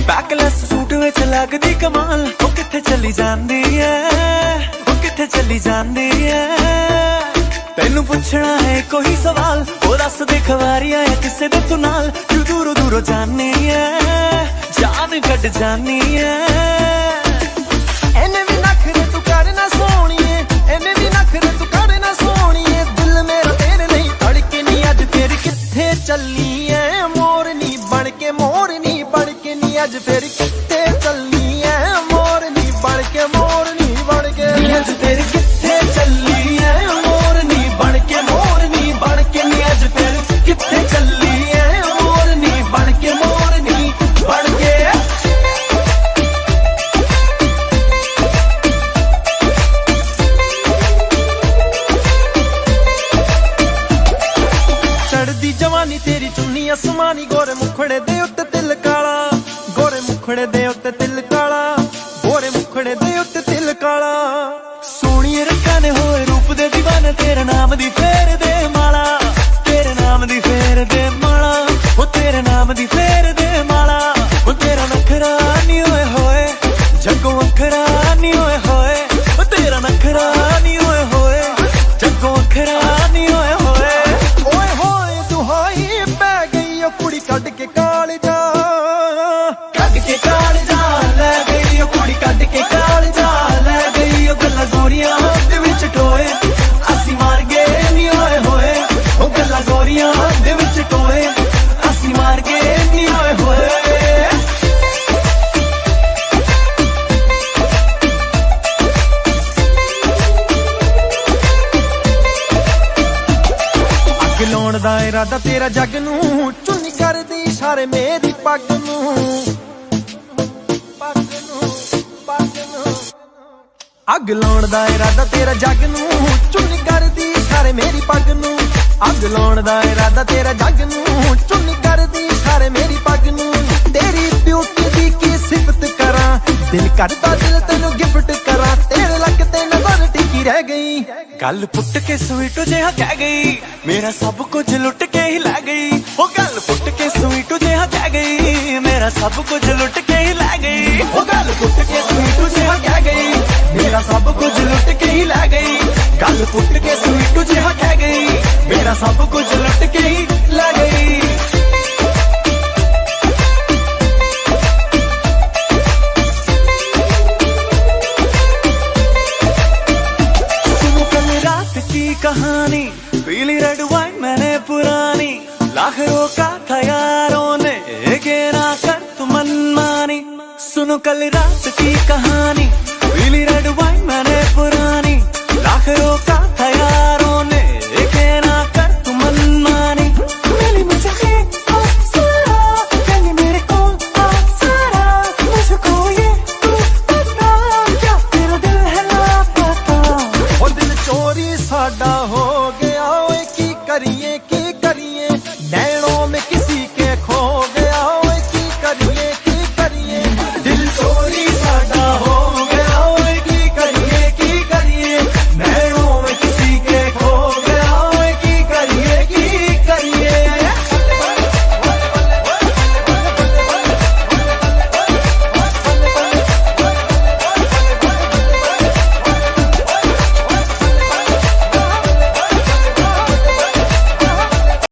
Backless suit विच लगदी कमाल, ओ किथे चली जांदी है, ओ किथे चली जांदी है। तैनू पुछना है कोई सवाल, ओ दस दे खवारियां है किसे दे तू नाल, क्यों दूरों दूरों जानी है, जान कट जानी है। एने भी नखरे तू करना सोहणीए, एने भी नखरे तू करना सोहणीए, दिल मेरा तेरे नहीं धड़के नी अज फिर किथे चली है, मोरनी बन के नी अज फिर किथे चली है, मोरनी बन के अज फिर किथे चली है, मोरनी बन के नी अज फिर किथे चली है, मोरनी बन के चढ़दी जवानी तेरी चुन्नी आसमानी, गोरे मुखड़े दे उत्ते तिल काला, गोरे मुखड़े दे उत्ते तिल काला, गोरे मुखड़े दे उत्ते तिल काला। सोहणिए रंगां ने होए रूप दे दीवाने, तेरे नाम दी फेर दे माला, तेरे नाम दी फेर दे माला, ओ तेरे नाम दी फेर दे माला। ओ तेरा नखरा नी होए जग्गों अखरा नी होए, ओ तेरा नखरा नी होए जग्गों अखरा नी होए। ओए होए दुहाई पै गई ओ कुड़ी कड के कालजा, कड के कालजा लै गई ओ कुड़ी, कड के कालजा लै गई ओ गल्लां गोरियां दे विच टोए, असी मार गए नी होए ओ गल्लां गोरियां दे विच टोए, असी मार गए नी होए। अग लाउण दा इरादा तेरा जग नूं, चुन्नी करदी इशारे मेरी पग नूं, अग लाउण दा इरादा तेरा जग नूं, चुन्नी करदी इशारे मेरी पग नूं, अग लाउण दा इरादा तेरा जग नूं, चुन्नी करदी इशारे मेरी पग नूं। तेरी ब्यूटी दी की सिफत करा, दिल करदा दिल तैनू गिफ्ट करा, तेरे लक ते नजर टिकी रह गई, गल पुट के स्वीट जिहा कह गई, मेरा सब कुछ लुट के ही लै गई, ओ गल पुट के स्वीट जिहा कह गई, मेरा सब कुछ लुट के ही लै गई, ओ गल पुट के स्वीट जिहा कह गई, मेरा सब कुछ लुट के ही लै गई, गल पुट के स्वीट जिहा कह गई, मेरा सब कुछ लुट के ही लै गई। की कहानी पीली रेड वाइन मैंने पुरानी, लाख रोका था यारों ने के ना कर तू मनमानी। सुनो कल रात की कहानी पीली रेड वाइन